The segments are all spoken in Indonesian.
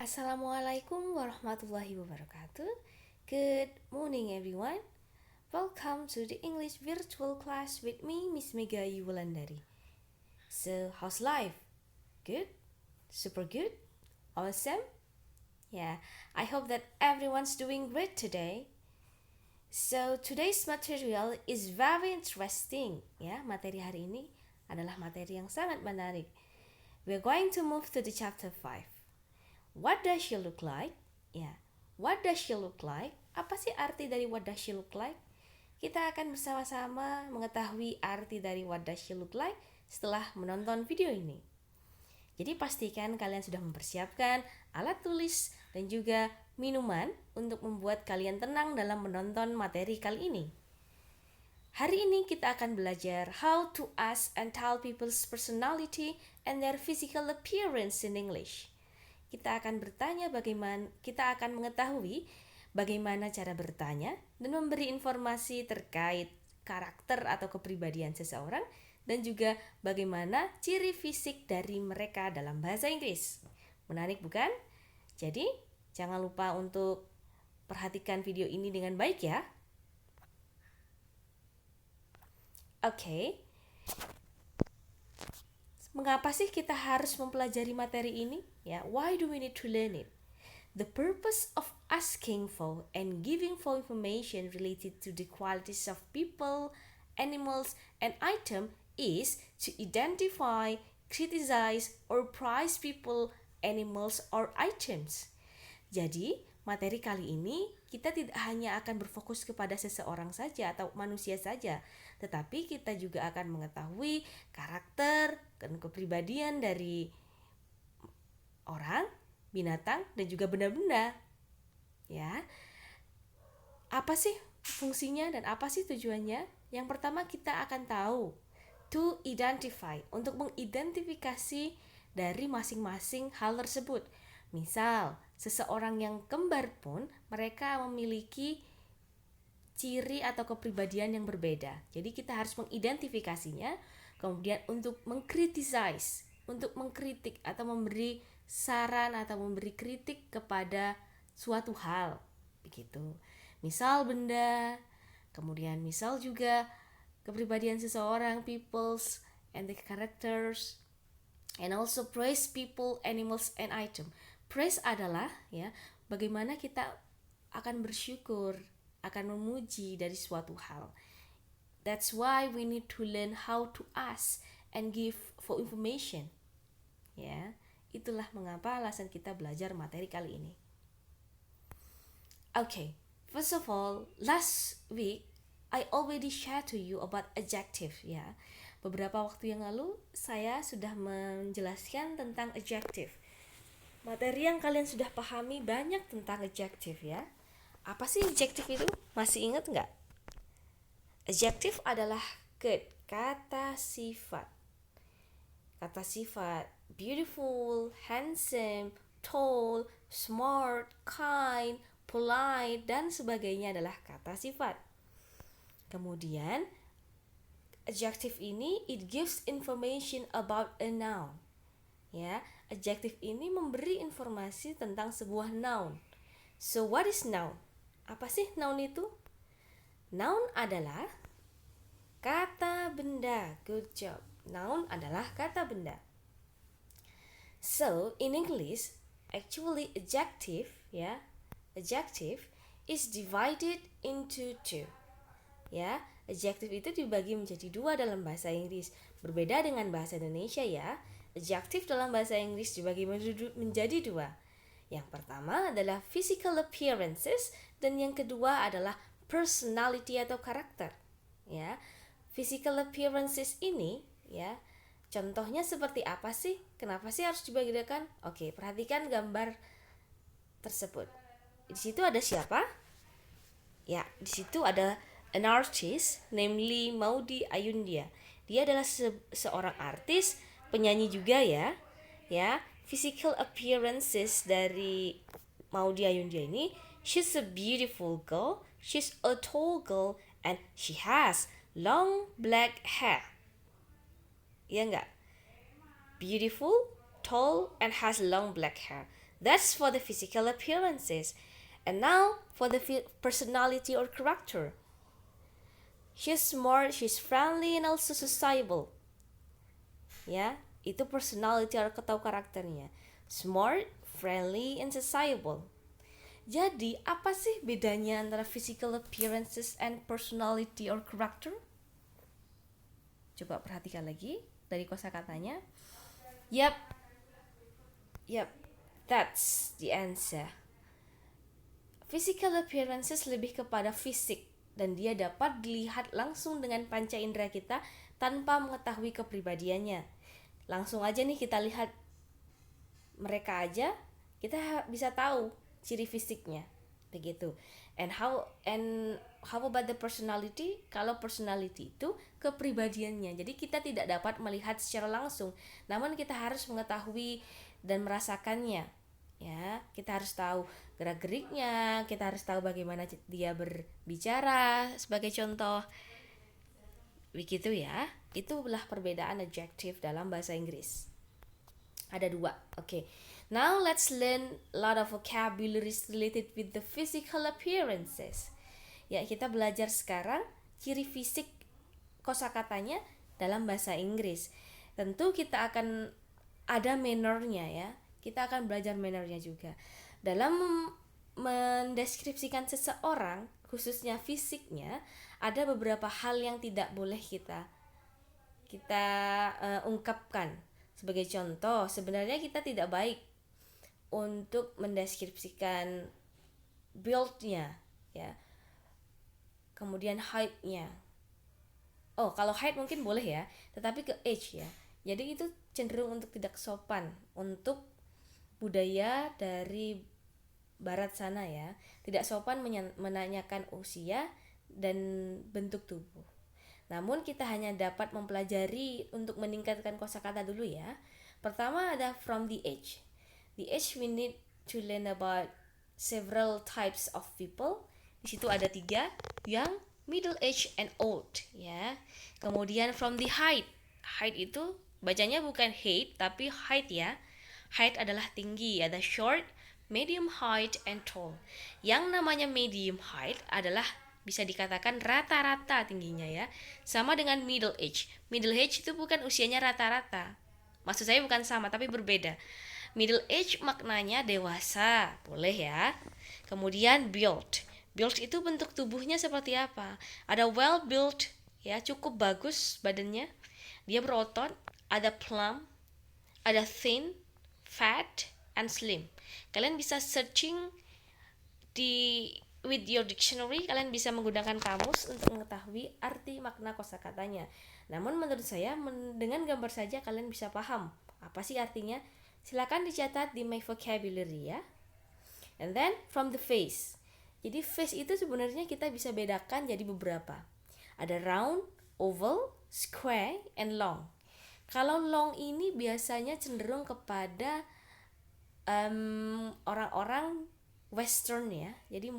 Assalamualaikum warahmatullahi wabarakatuh. Good morning everyone. Welcome to the English virtual class with me, Miss Mega Yulandari. So, how's life? Good? Super good? Awesome? Yeah, I hope that everyone's doing great today. So, today's material is very interesting. Ya, materi hari ini adalah materi yang sangat menarik. We're going to move to the chapter 5. What does she look like? Ya, what does she look like? Apa sih arti dari what does she look like? Kita akan bersama-sama mengetahui arti dari what does she look like setelah menonton video ini. Jadi pastikan kalian sudah mempersiapkan alat tulis dan juga minuman untuk membuat kalian tenang dalam menonton materi kali ini. Hari ini kita akan belajar how to ask and tell people's personality and their physical appearance in English. Kita akan mengetahui bagaimana cara bertanya dan memberi informasi terkait karakter atau kepribadian seseorang dan juga bagaimana ciri fisik dari mereka dalam bahasa Inggris. Menarik bukan? Jadi, jangan lupa untuk perhatikan video ini dengan baik ya. Oke. Mengapa sih kita harus mempelajari materi ini? Ya, why do we need to learn it? The purpose of asking for and giving for information related to the qualities of people, animals, and items is to identify, criticize, or praise people, animals, or items. Jadi, materi kali ini kita tidak hanya akan berfokus kepada seseorang saja atau manusia saja, tetapi kita juga akan mengetahui karakter dan kepribadian dari orang, binatang, dan juga benda-benda. Ya. Apa sih fungsinya dan apa sih tujuannya? Yang pertama kita akan tahu to identify, untuk mengidentifikasi dari masing-masing hal tersebut. Misal, seseorang yang kembar pun mereka memiliki ciri atau kepribadian yang berbeda. Jadi kita harus mengidentifikasinya. Kemudian untuk mengkritisize, untuk mengkritik atau memberi saran atau memberi kritik kepada suatu hal. Begitu. Misal benda, kemudian misal juga kepribadian seseorang, peoples and the characters, and also praise people, animals, and item. Praise adalah ya bagaimana kita akan bersyukur, akan memuji dari suatu hal. That's why we need to learn how to ask and give for information. Ya, itulah mengapa alasan kita belajar materi kali ini. Okay, first of all, last week I already shared to you about adjective ya. Beberapa waktu yang lalu saya sudah menjelaskan tentang adjective. Materi yang kalian sudah pahami banyak tentang adjective ya. Apa sih adjective itu? Masih ingat nggak? Adjective adalah kata sifat. Kata sifat beautiful, handsome, tall, smart, kind, polite, dan sebagainya adalah kata sifat. Kemudian, adjective ini it gives information about a noun. Ya, adjective ini memberi informasi tentang sebuah noun. So, what is noun? Apa sih noun itu? Noun adalah kata benda. Good job. Noun adalah kata benda. So, in English, actually adjective is divided into two. Ya, adjective itu dibagi menjadi dua dalam bahasa Inggris. Berbeda dengan bahasa Indonesia ya. Adjective dalam bahasa Inggris dibagi menjadi dua. Yang pertama adalah physical appearances dan yang kedua adalah personality atau karakter. Ya, physical appearances ini ya, contohnya seperti apa sih? Kenapa sih harus dibedakan? Oke, perhatikan gambar tersebut. Di situ ada siapa? Ya, di situ ada an artist, namely Maudy Ayunda. Dia adalah seorang artis, penyanyi juga ya. Ya, physical appearances dari Maudy Ayunda ini, she's a beautiful girl, she's a tall girl, and she has long black hair. Iya enggak? Beautiful, tall, and has long black hair. That's for the physical appearances. And now for the personality or character. She's smart, she's friendly, and also sociable. Ya, itu personality atau karakternya. Smart, friendly, and sociable. Jadi, apa sih bedanya antara physical appearances and personality or character? Coba perhatikan lagi dari kosakatanya. Yep, yep, that's the answer. Physical appearances lebih kepada fisik dan dia dapat dilihat langsung dengan panca indera kita tanpa mengetahui kepribadiannya. Langsung aja nih kita lihat mereka aja, kita bisa tahu ciri fisiknya begitu. And how about the personality? Kalau personality itu kepribadiannya. Jadi kita tidak dapat melihat secara langsung, namun kita harus mengetahui dan merasakannya. Ya, kita harus tahu gerak-geriknya, kita harus tahu bagaimana dia berbicara sebagai contoh. Begitu ya. Itulah perbedaan adjektif dalam bahasa Inggris. Ada dua. Okay. Now let's learn a lot of vocabularies related with the physical appearances. Ya, kita belajar sekarang ciri fisik kosakatanya dalam bahasa Inggris. Tentu kita akan ada mannernya ya. Kita akan belajar mannernya juga. Dalam mendeskripsikan seseorang, khususnya fisiknya, ada beberapa hal yang tidak boleh kita ungkapkan. Sebagai contoh, sebenarnya kita tidak baik untuk mendeskripsikan build-nya ya. Kemudian height-nya. Oh, kalau height mungkin boleh ya, tetapi ke age ya. Jadi itu cenderung untuk tidak sopan untuk budaya dari barat sana ya. Tidak sopan menanyakan usia dan bentuk tubuh. Namun kita hanya dapat mempelajari untuk meningkatkan kosakata dulu ya. Pertama ada from the age. The age we need to learn about several types of people. Di situ ada 3, young, middle age, and old ya. Kemudian from the height. Height itu bacanya bukan height tapi height ya. Height adalah tinggi, ada short, medium height, and tall. Yang namanya medium height adalah bisa dikatakan rata-rata tingginya ya. Sama dengan middle age. Middle age itu bukan usianya rata-rata. Maksud saya bukan sama tapi berbeda. Middle age maknanya dewasa, boleh ya. Kemudian build. Build itu bentuk tubuhnya seperti apa? Ada well built ya, cukup bagus badannya. Dia berotot, ada plump, ada thin, fat, and slim. Kalian bisa searching with your dictionary, kalian bisa menggunakan kamus untuk mengetahui arti makna kosakatanya. Namun menurut saya dengan gambar saja kalian bisa paham apa sih artinya. Silakan dicatat di my vocabulary ya. And then from the face. Jadi face itu sebenarnya kita bisa bedakan jadi beberapa. Ada round, oval, square, and long. Kalau long ini biasanya cenderung kepada orang-orang western ya. Jadi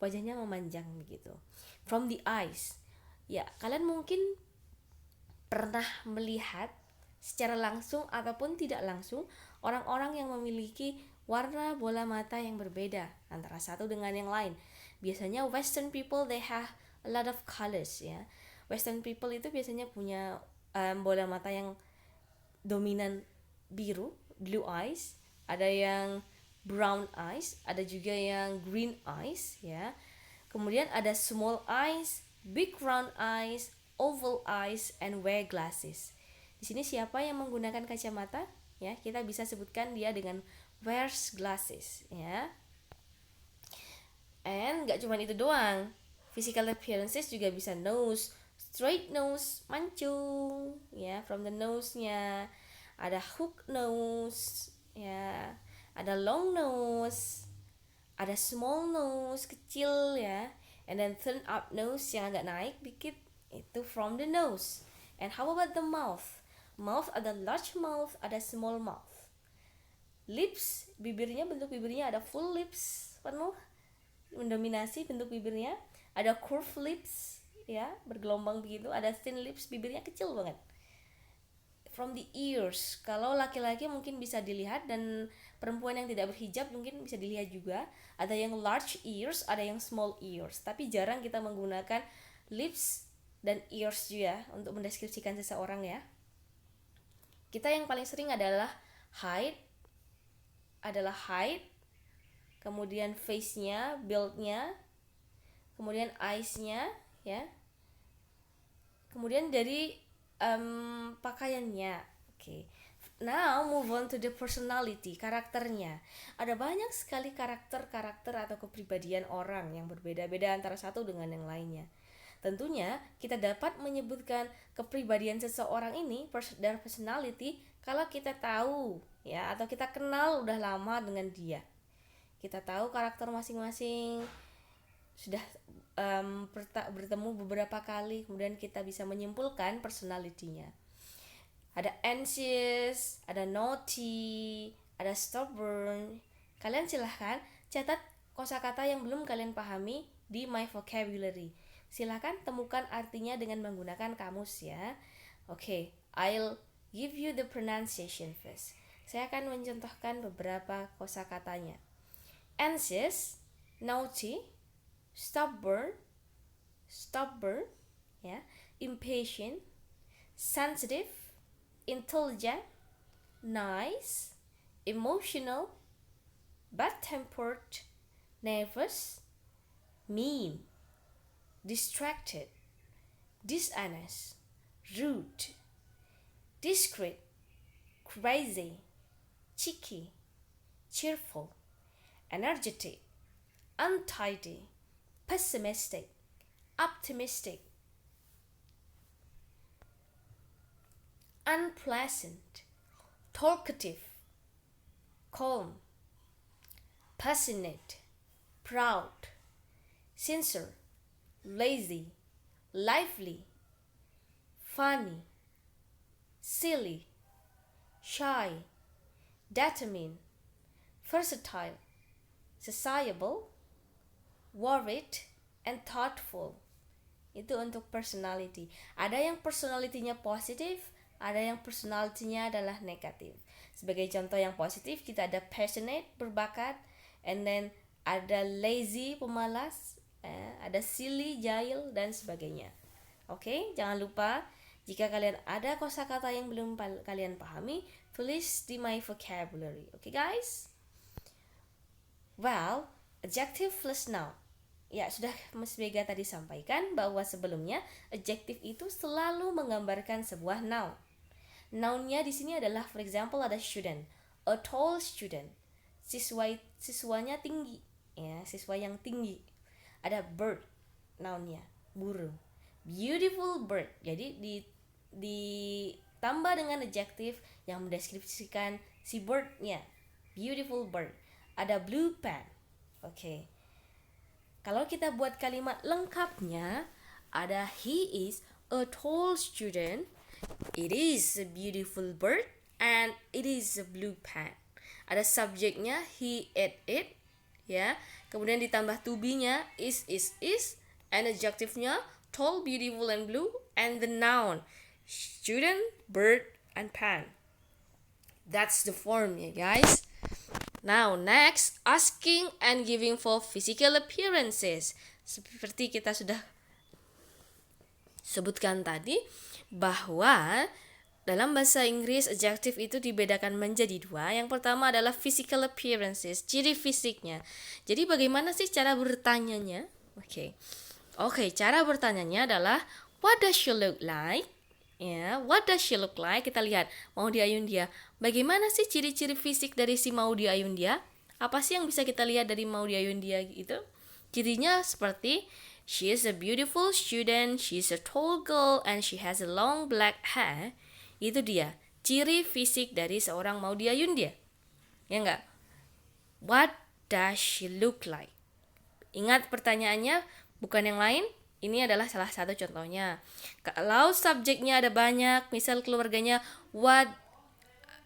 wajahnya memanjang begitu. From the eyes. Ya, kalian mungkin pernah melihat secara langsung ataupun tidak langsung orang-orang yang memiliki warna bola mata yang berbeda antara satu dengan yang lain. Biasanya western people they have a lot of colors ya. Western people itu biasanya punya bola mata yang dominan biru, blue eyes, ada yang brown eyes, ada juga yang green eyes ya. Kemudian ada small eyes, big round eyes, oval eyes, and wear glasses. Di sini siapa yang menggunakan kacamata? Ya, kita bisa sebutkan dia dengan wears glasses ya. And gak cuma itu doang. Physical appearances juga bisa nose, straight nose, mancung ya, from the nose-nya. Ada hook nose ya, ada long nose, ada small nose, kecil ya, and then turn up nose yang agak naik dikit, itu from the nose. And how about the mouth? Mouth ada large mouth, ada small mouth. Lips, bibirnya, bentuk bibirnya ada full lips, penuh, mendominasi bentuk bibirnya. Ada curved lips, ya, bergelombang begitu. Ada thin lips, bibirnya kecil banget. from the ears. Kalau laki-laki mungkin bisa dilihat, dan perempuan yang tidak berhijab mungkin bisa dilihat juga. Ada yang large ears, ada yang small ears. Tapi jarang kita menggunakan lips dan ears juga untuk mendeskripsikan seseorang ya. Kita yang paling sering adalah height, kemudian face-nya, build-nya, kemudian eyes-nya ya. Kemudian dari pakaiannya. Oke. Now move on to the personality, karakternya. Ada banyak sekali karakter atau kepribadian orang yang berbeda-beda antara satu dengan yang lainnya. Tentunya kita dapat menyebutkan kepribadian seseorang ini, their personality, kalau kita tahu ya, atau kita kenal udah lama dengan dia. Kita tahu karakter masing-masing, sudah bertemu beberapa kali, kemudian kita bisa menyimpulkan personality-nya. Ada anxious, ada naughty, ada stubborn. Kalian silahkan catat kosakata yang belum kalian pahami di My Vocabulary. Silahkan temukan artinya dengan menggunakan kamus ya. Oke, I'll give you the pronunciation first. Saya akan mencontohkan beberapa kosakatanya. Anxious, naughty, stubborn, ya, impatient, sensitive, intelligent, nice, emotional, bad-tempered, nervous, mean, distracted, dishonest, rude, discreet, crazy, cheeky, cheerful, energetic, untidy, pessimistic, optimistic, unpleasant, talkative, calm, passionate, proud, sincere, lazy, lively, funny, silly, shy, determined, versatile, sociable, worried, and thoughtful. Itu untuk personality. Ada yang personality-nya positif, ada yang personality-nya adalah negatif. Sebagai contoh yang positif, kita ada passionate, berbakat, and then ada lazy, pemalas, ada silly, jahil, dan sebagainya. Oke, jangan lupa jika kalian ada kosakata yang belum kalian pahami, tulis di My Vocabulary. Oke guys? Well, adjective plus noun. Ya, sudah Mas Vega tadi sampaikan bahwa sebelumnya adjective itu selalu menggambarkan sebuah noun. Nounnya di sini adalah, for example, ada student, a tall student, siswanya tinggi, ya, siswa yang tinggi. Ada bird, nounnya, burung, beautiful bird. Jadi ditambah dengan adjective yang mendeskripsikan si birdnya, beautiful bird. Ada blue pen. Oke. Kalau kita buat kalimat lengkapnya, ada he is a tall student, it is a beautiful bird, and it is a blue pen. Ada subjeknya he, it, ya. Kemudian ditambah to be-nya is, and adjective-nya tall, beautiful, and blue, and the noun student, bird, and pen. That's the form ya guys. Now next, asking and giving for physical appearances. Seperti kita sudah sebutkan tadi, bahwa dalam bahasa Inggris adjective itu dibedakan menjadi dua. Yang pertama adalah physical appearances, ciri fisiknya. Jadi bagaimana sih cara bertanyanya? Oke, cara bertanyanya adalah what does she look like? Ya, what does she look like? Kita lihat Maudy Ayundya. Bagaimana sih ciri-ciri fisik dari si Maudy Ayundya? Apa sih yang bisa kita lihat dari Maudy Ayundya itu? Cirinya seperti she is a beautiful student, she is a tall girl, and she has a long black hair. Itu dia, ciri fisik dari seorang Maudy Ayundya. Ya enggak? What does she look like? Ingat pertanyaannya, bukan yang lain. Ini adalah salah satu contohnya. Kalau subjeknya ada banyak, misal keluarganya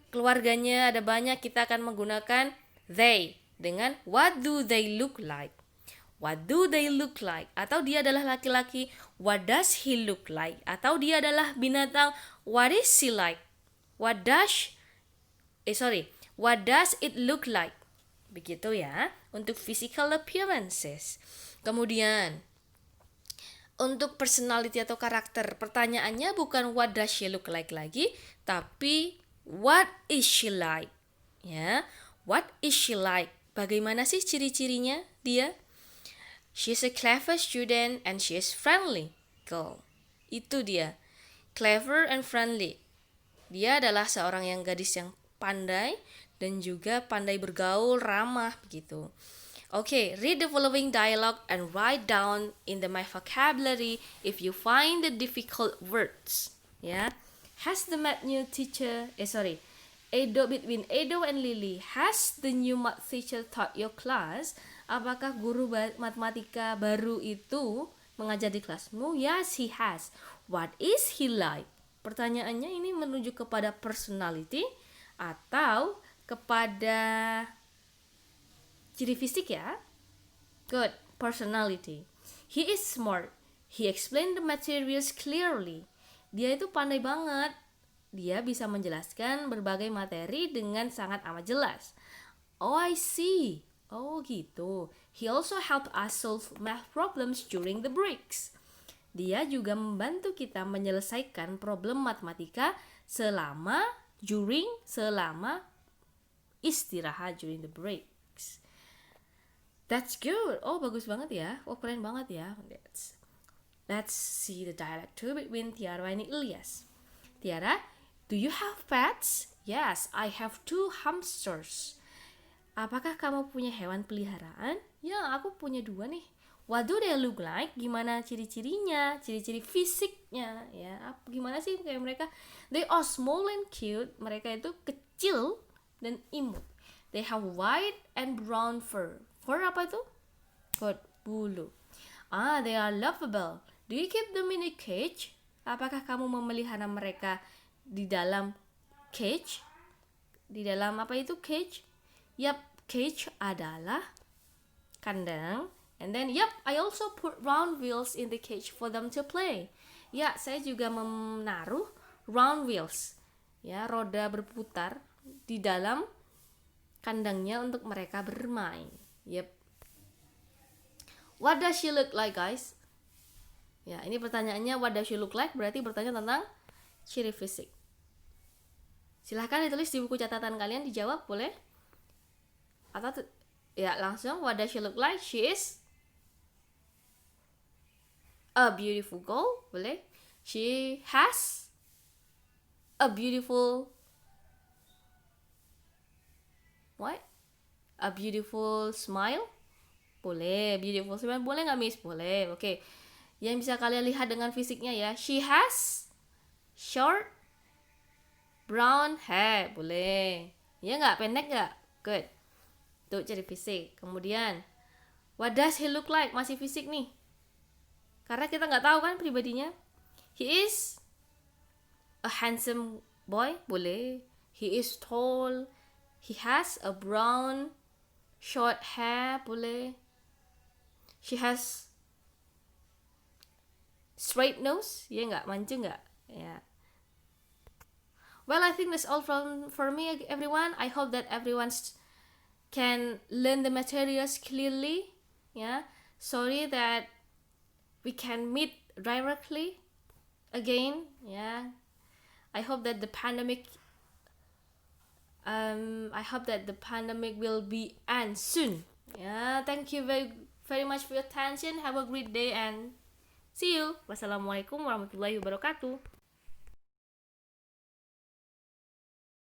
keluarganya ada banyak, kita akan menggunakan they dengan what do they look like? What do they look like? Atau dia adalah laki-laki, what does he look like? Atau dia adalah binatang, what is he like? What does what does it look like? Begitu ya, untuk physical appearances. Kemudian, untuk personality atau karakter, pertanyaannya bukan what does she look like lagi, tapi what is she like? Ya, what is she like? Bagaimana sih ciri-cirinya dia? She's a clever student and she is friendly girl. Itu dia, clever and friendly. Dia adalah seorang yang gadis yang pandai dan juga pandai bergaul, ramah begitu. Okay, read the following dialogue and write down in the my vocabulary if you find the difficult words. Ya, has the math new teacher? Between Edo and Lily, has the new math teacher taught your class? Apakah guru matematika baru itu mengajar di kelasmu? Yes, he has. What is he like? Pertanyaannya ini menuju kepada personality atau kepada ciri fisik ya. Good, personality. He is smart. He explained the materials clearly. Dia itu pandai banget. Dia bisa menjelaskan berbagai materi dengan sangat amat jelas. Oh, I see. Oh, gitu. He also helped us solve math problems during the breaks. Dia juga membantu kita menyelesaikan problem matematika selama istirahat during the breaks. That's good. Oh, bagus banget ya. Oh, keren banget ya. Let's see the dialogue too between Tiara and Ilyas. Tiara, do you have pets? Yes, I have 2 hamsters. Apakah kamu punya hewan peliharaan? Ya, aku punya 2 nih. What do they look like? Gimana ciri-cirinya, ciri-ciri fisiknya, ya? Gimana sih kayak mereka? They are small and cute. Mereka itu kecil dan imut. They have white and brown fur. Fur apa itu? Good, bulu. They are lovable. Do you keep them in a cage? Apakah kamu memelihara mereka di dalam cage? Di dalam apa itu cage? Yap, cage adalah kandang. And then, I also put round wheels in the cage for them to play. Ya, saya juga menaruh round wheels, ya, roda berputar di dalam kandangnya untuk mereka bermain. Yep. What does she look like, guys? Ya, ini pertanyaannya what does she look like, berarti bertanya tentang ciri fisik. Silahkan ditulis di buku catatan kalian, dijawab boleh? Atau langsung what does she look like? She is a beautiful girl, boleh. She has a beautiful a beautiful smile, boleh. Beautiful smile boleh nggak, Miss? Boleh. Oke. Yang bisa kalian lihat dengan fisiknya ya. She has short brown hair, boleh. Ya nggak, pendek nggak? Good. Tuh ciri fisik. Kemudian what does he look like? Masih fisik nih. Karena kita nggak tahu kan pribadinya. He is a handsome boy, boleh. He is tall. He has a brown short hair, boleh. She has straight nose, ya nggak, mancung nggak, ya. Well, I think that's all for me, everyone. I hope that everyone can learn the materials clearly. Yeah. Sorry that we can meet directly again. Yeah. I hope that the pandemic will be end soon. Yeah. Thank you very, very much for your attention. Have a great day and see you. Wassalamualaikum warahmatullahi wabarakatuh.